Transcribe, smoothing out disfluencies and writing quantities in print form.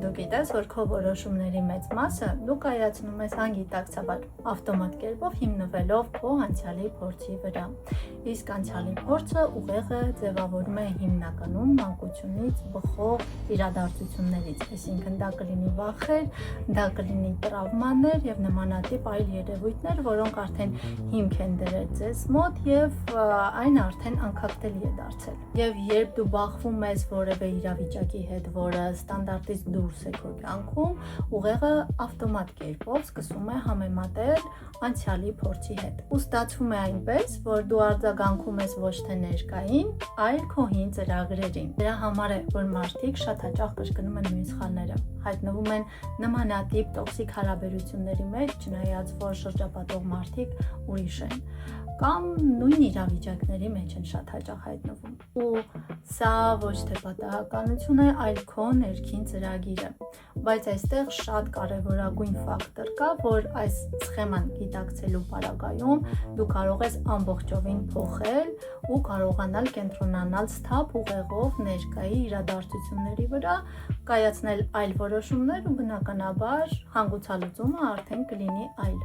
դու գիտես, որ քո որոշումների մեծ մասը դու կայացնում ես անգիտակցաբար, ավտոմատ կերպով հիմնվելով քո անցյալի փորձի վրա։ Իսկ անցյալի փորձը ուղեղը ձևավորում է հիմնականում մանկությունից բխող իրադարձություններից, այսինքն դա կլինի վախեր, դա կլինի տրավմաներ եւ նմանատիպ այլ երևույթներ, որոնք արդեն հիմք են դրել ձեզ մոտ եւ այն արդեն անկախտելի է դարձել։ Եվ երբ դու բախվում ես որևէ իրավիճակի հետ, որը ստանդարտից դուրս է քո կյանքում, ուղեղը ավտոմատ կերպով սկսում է համեմատել անցյալի փորձի հետ։ Ու ստացվում է այնպես, որ դու արձագանքում ես ոչ թե ներկային, այլ քո հին ծրագրերին։ Դրա համար է, որ մարդիկ շատ հաճախ կրկնում են նույն սխալները, հայտնվում են նմանատիպ տոքսիկ հարաբերությունների մեջ, չնայած որ շրջապատող մարդիկ ուրիշ են, կամ նույն իրավիճակների մեջ են շատ հաճախ հայտնվում։ Ու սա ոչ թե պատահականություն է, այլ քո ներքին ծրագիրը։ Բայց այստեղ շատ կարևորագույն ֆակտոր կա, որ այս սխեման գիտակցելու պարագայում դու կարող ես ամբողջովին փոխել ու կարողանալ կենտրոնանալ սթափ ուղեղով ներկայի իրադարձությունների վրա, կայացնել այլ որոշումներ ու բնականաբար հանգուցալուծումը արդեն կլինի այլ։